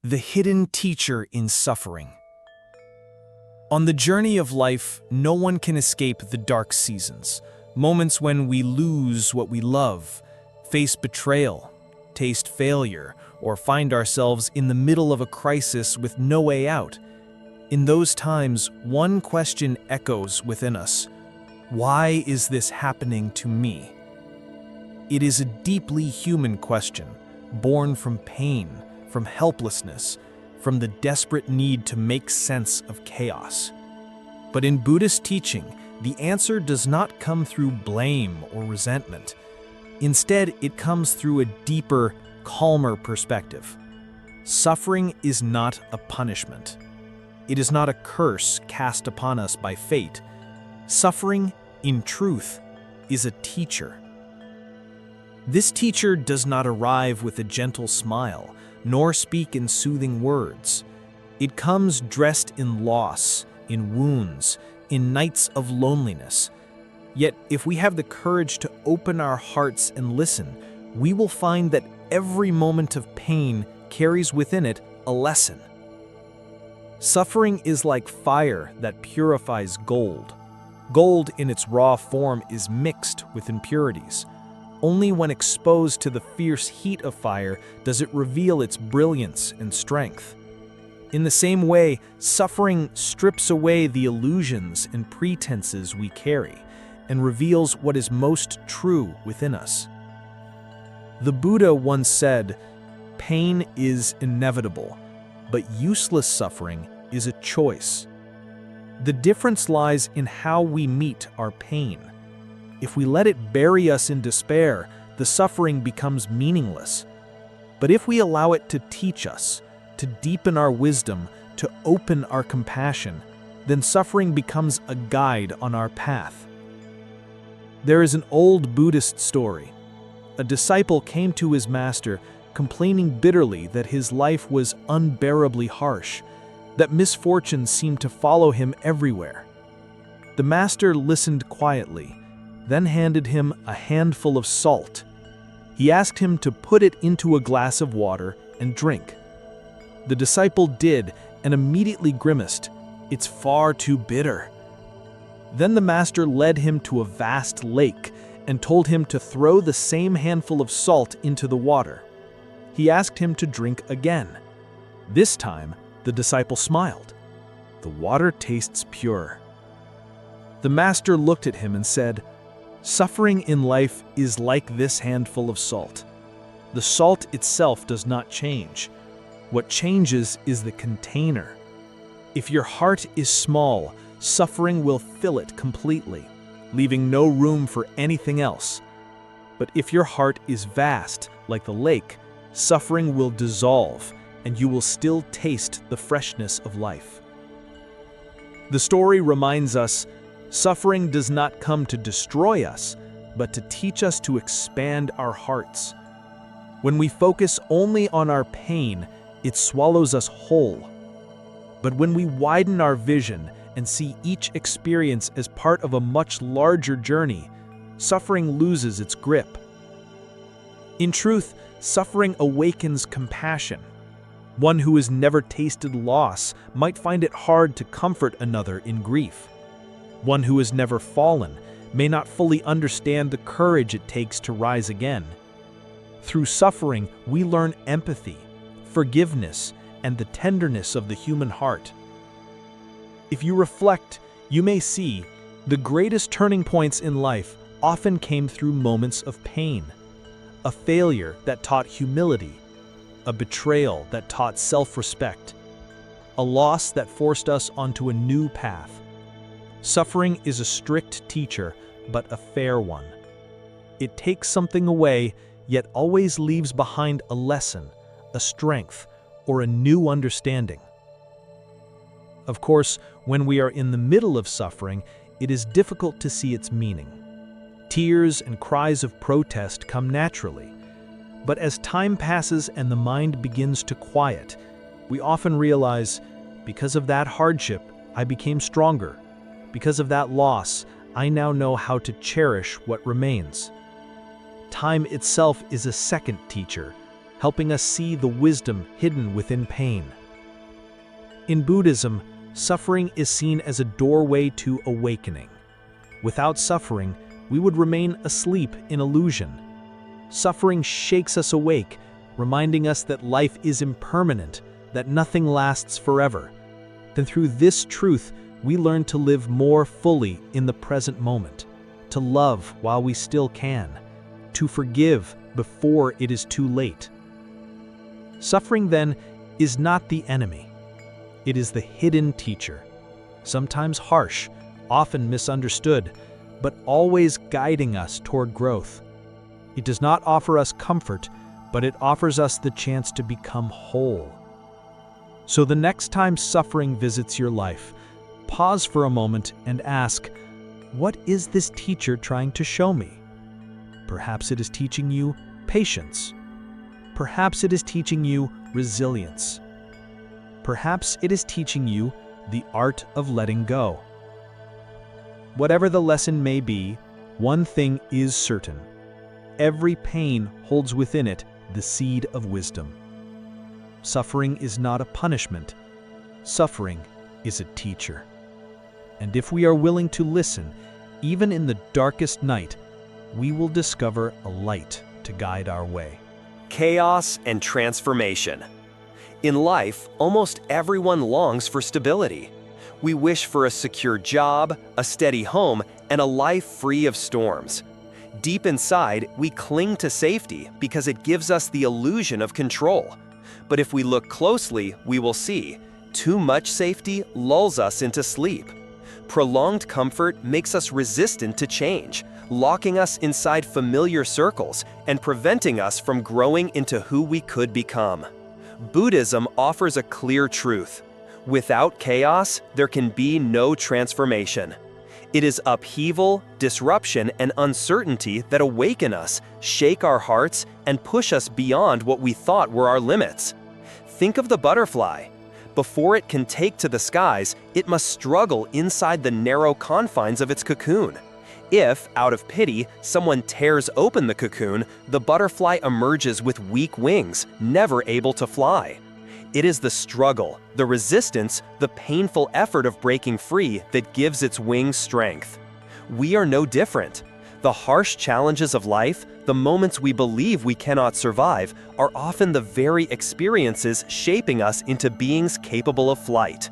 The hidden teacher in suffering. On the journey of life, no one can escape the dark seasons, moments when we lose what we love, face betrayal, taste failure, or find ourselves in the middle of a crisis with no way out. In those times, one question echoes within us: why is this happening to me? It is a deeply human question, born from pain, from helplessness, from the desperate need to make sense of chaos. But in Buddhist teaching, the answer does not come through blame or resentment. Instead, it comes through a deeper, calmer perspective. Suffering is not a punishment. It is not a curse cast upon us by fate. Suffering, in truth, is a teacher. This teacher does not arrive with a gentle smile, nor speak in soothing words. It comes dressed in loss, in wounds, in nights of loneliness. Yet, if we have the courage to open our hearts and listen, we will find that every moment of pain carries within it a lesson. Suffering is like fire that purifies gold. Gold in its raw form is mixed with impurities. Only when exposed to the fierce heat of fire does it reveal its brilliance and strength. In the same way, suffering strips away the illusions and pretenses we carry and reveals what is most true within us. The Buddha once said, "Pain is inevitable, but useless suffering is a choice." The difference lies in how we meet our pain. If we let it bury us in despair, the suffering becomes meaningless. But if we allow it to teach us, to deepen our wisdom, to open our compassion, then suffering becomes a guide on our path. There is an old Buddhist story. A disciple came to his master, complaining bitterly that his life was unbearably harsh, that misfortune seemed to follow him everywhere. The master listened quietly, then handed him a handful of salt. He asked him to put it into a glass of water and drink. The disciple did and immediately grimaced. "It's far too bitter." Then the master led him to a vast lake and told him to throw the same handful of salt into the water. He asked him to drink again. This time, the disciple smiled. "The water tastes pure." The master looked at him and said, "Suffering in life is like this handful of salt. The salt itself does not change. What changes is the container. If your heart is small, suffering will fill it completely, leaving no room for anything else. But if your heart is vast, like the lake, suffering will dissolve, and you will still taste the freshness of life." The story reminds us, suffering does not come to destroy us, but to teach us to expand our hearts. When we focus only on our pain, it swallows us whole. But when we widen our vision and see each experience as part of a much larger journey, suffering loses its grip. In truth, suffering awakens compassion. One who has never tasted loss might find it hard to comfort another in grief. One who has never fallen may not fully understand the courage it takes to rise again. Through suffering, we learn empathy, forgiveness, and the tenderness of the human heart. If you reflect, you may see the greatest turning points in life often came through moments of pain. A failure that taught humility, a betrayal that taught self-respect, a loss that forced us onto a new path. Suffering is a strict teacher, but a fair one. It takes something away, yet always leaves behind a lesson, a strength, or a new understanding. Of course, when we are in the middle of suffering, it is difficult to see its meaning. Tears and cries of protest come naturally. But as time passes and the mind begins to quiet, we often realize, because of that hardship, I became stronger. Because of that loss, I now know how to cherish what remains. Time itself is a second teacher, helping us see the wisdom hidden within pain. In Buddhism, suffering is seen as a doorway to awakening. Without suffering, we would remain asleep in illusion. Suffering shakes us awake, reminding us that life is impermanent, that nothing lasts forever. Then through this truth, we learn to live more fully in the present moment, to love while we still can, to forgive before it is too late. Suffering, then, is not the enemy. It is the hidden teacher, sometimes harsh, often misunderstood, but always guiding us toward growth. It does not offer us comfort, but it offers us the chance to become whole. So the next time suffering visits your life, pause for a moment and ask, what is this teacher trying to show me? Perhaps it is teaching you patience. Perhaps it is teaching you resilience. Perhaps it is teaching you the art of letting go. Whatever the lesson may be, one thing is certain. Every pain holds within it the seed of wisdom. Suffering is not a punishment. Suffering is a teacher. And if we are willing to listen, even in the darkest night, we will discover a light to guide our way. Chaos and transformation. In life, almost everyone longs for stability. We wish for a secure job, a steady home, and a life free of storms. Deep inside, we cling to safety because it gives us the illusion of control. But if we look closely, we will see too much safety lulls us into sleep. Prolonged comfort makes us resistant to change, locking us inside familiar circles and preventing us from growing into who we could become. Buddhism offers a clear truth. Without chaos, there can be no transformation. It is upheaval, disruption, and uncertainty that awaken us, shake our hearts, and push us beyond what we thought were our limits. Think of the butterfly. Before it can take to the skies, it must struggle inside the narrow confines of its cocoon. If, out of pity, someone tears open the cocoon, the butterfly emerges with weak wings, never able to fly. It is the struggle, the resistance, the painful effort of breaking free that gives its wings strength. We are no different. The harsh challenges of life, the moments we believe we cannot survive, are often the very experiences shaping us into beings capable of flight.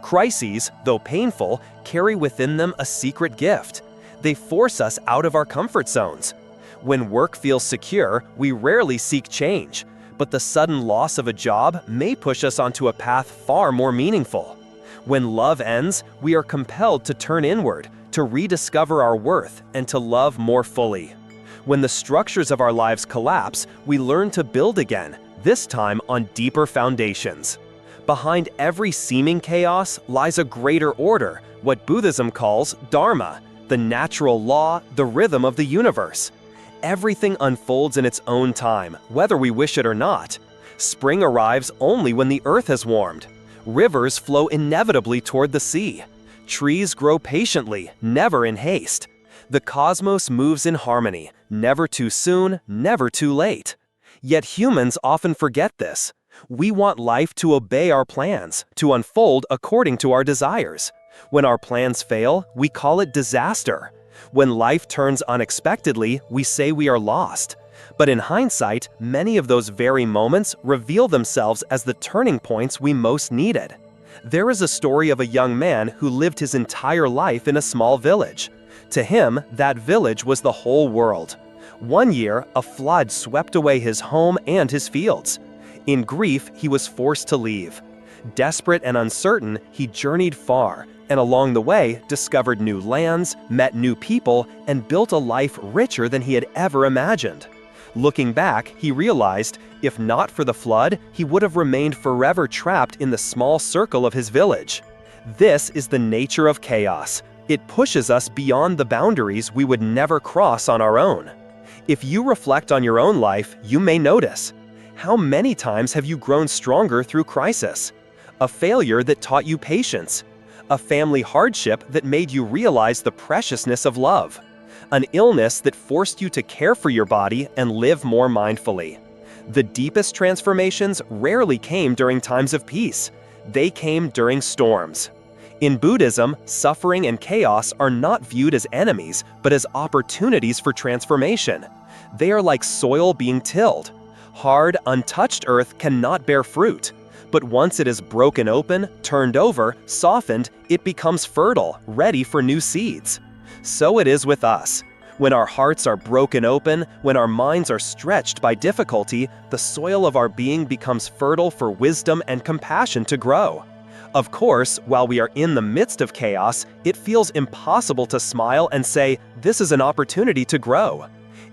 Crises, though painful, carry within them a secret gift. They force us out of our comfort zones. When work feels secure, we rarely seek change, but the sudden loss of a job may push us onto a path far more meaningful. When love ends, we are compelled to turn inward, to rediscover our worth, and to love more fully. When the structures of our lives collapse, we learn to build again, this time on deeper foundations. Behind every seeming chaos lies a greater order, what Buddhism calls Dharma, the natural law, the rhythm of the universe. Everything unfolds in its own time, whether we wish it or not. Spring arrives only when the earth has warmed. Rivers flow inevitably toward the sea. Trees grow patiently, never in haste. The cosmos moves in harmony, never too soon, never too late. Yet humans often forget this. We want life to obey our plans, to unfold according to our desires. When our plans fail, we call it disaster. When life turns unexpectedly, we say we are lost. But in hindsight, many of those very moments reveal themselves as the turning points we most needed. There is a story of a young man who lived his entire life in a small village. To him, that village was the whole world. One year, a flood swept away his home and his fields. In grief, he was forced to leave. Desperate and uncertain, he journeyed far, and along the way discovered new lands, met new people, and built a life richer than he had ever imagined. Looking back, he realized, if not for the flood, he would have remained forever trapped in the small circle of his village. This is the nature of chaos. It pushes us beyond the boundaries we would never cross on our own. If you reflect on your own life, you may notice, how many times have you grown stronger through crisis? A failure that taught you patience. A family hardship that made you realize the preciousness of love. An illness that forced you to care for your body and live more mindfully. The deepest transformations rarely came during times of peace. They came during storms. In Buddhism, suffering and chaos are not viewed as enemies, but as opportunities for transformation. They are like soil being tilled. Hard, untouched earth cannot bear fruit. But once it is broken open, turned over, softened, it becomes fertile, ready for new seeds. So it is with us. When our hearts are broken open, when our minds are stretched by difficulty, the soil of our being becomes fertile for wisdom and compassion to grow. Of course, while we are in the midst of chaos, it feels impossible to smile and say, "This is an opportunity to grow."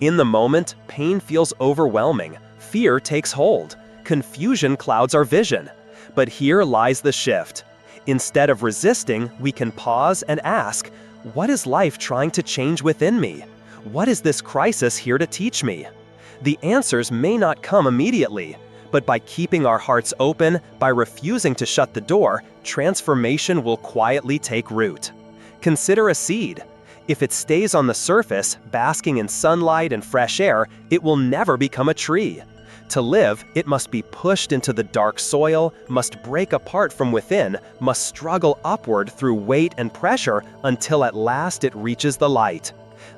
In the moment, pain feels overwhelming, fear takes hold, confusion clouds our vision. But here lies the shift. Instead of resisting, we can pause and ask, what is life trying to change within me? What is this crisis here to teach me? The answers may not come immediately, but by keeping our hearts open, by refusing to shut the door, transformation will quietly take root. Consider a seed. If it stays on the surface, basking in sunlight and fresh air, it will never become a tree. To live, it must be pushed into the dark soil, must break apart from within, must struggle upward through weight and pressure until at last it reaches the light.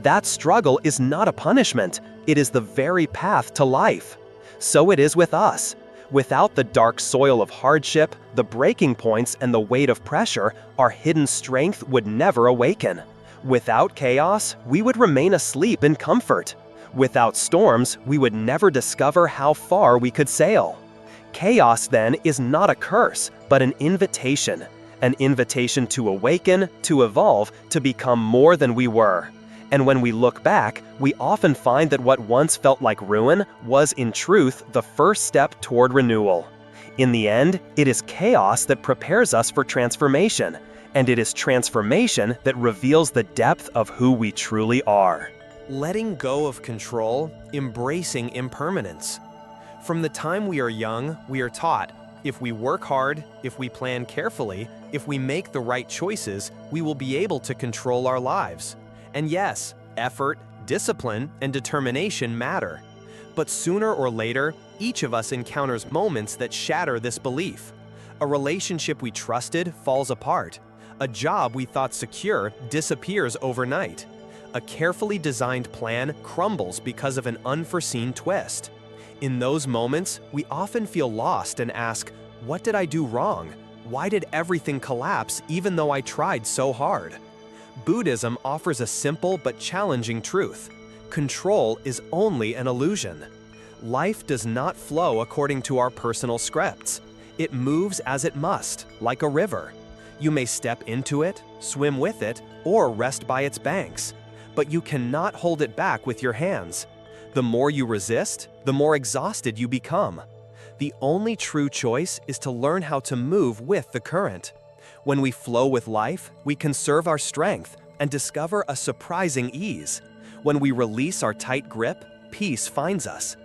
That struggle is not a punishment, it is the very path to life. So it is with us. Without the dark soil of hardship, the breaking points and the weight of pressure, our hidden strength would never awaken. Without chaos, we would remain asleep in comfort. Without storms, we would never discover how far we could sail. Chaos, then, is not a curse, but an invitation to awaken, to evolve, to become more than we were. And when we look back, we often find that what once felt like ruin was, in truth, the first step toward renewal. In the end, it is chaos that prepares us for transformation, and it is transformation that reveals the depth of who we truly are. Letting go of control, embracing impermanence. From the time we are young, we are taught, if we work hard, if we plan carefully, if we make the right choices, we will be able to control our lives. And yes, effort, discipline, and determination matter. But sooner or later, each of us encounters moments that shatter this belief. A relationship we trusted falls apart. A job we thought secure disappears overnight. A carefully designed plan crumbles because of an unforeseen twist. In those moments, we often feel lost and ask, what did I do wrong? Why did everything collapse even though I tried so hard? Buddhism offers a simple but challenging truth. Control is only an illusion. Life does not flow according to our personal scripts. It moves as it must, like a river. You may step into it, swim with it, or rest by its banks. But you cannot hold it back with your hands. The more you resist, the more exhausted you become. The only true choice is to learn how to move with the current. When we flow with life, we conserve our strength and discover a surprising ease. When we release our tight grip, peace finds us.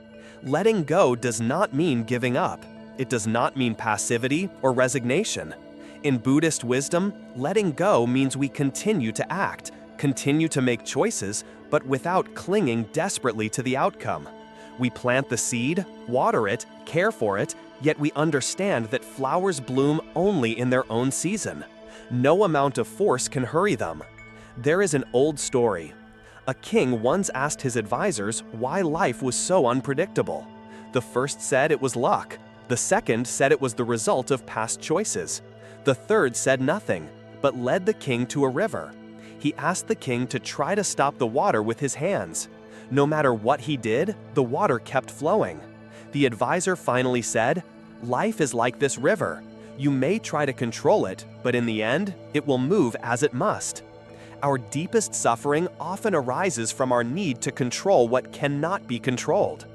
Letting go does not mean giving up. It does not mean passivity or resignation. In Buddhist wisdom, letting go means we continue to act, continue to make choices, but without clinging desperately to the outcome. We plant the seed, water it, care for it, yet we understand that flowers bloom only in their own season. No amount of force can hurry them. There is an old story. A king once asked his advisors why life was so unpredictable. The first said it was luck. The second said it was the result of past choices. The third said nothing, but led the king to a river. He asked the king to try to stop the water with his hands. No matter what he did, the water kept flowing. The advisor finally said, "Life is like this river. You may try to control it, but in the end, it will move as it must." Our deepest suffering often arises from our need to control what cannot be controlled.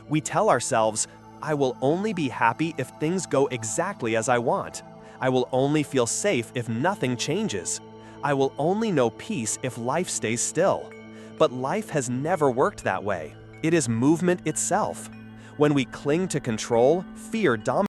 We tell ourselves, "I will only be happy if things go exactly as I want. I will only feel safe if nothing changes. I will only know peace if life stays still." But life has never worked that way. It is movement itself. When we cling to control, fear dominates.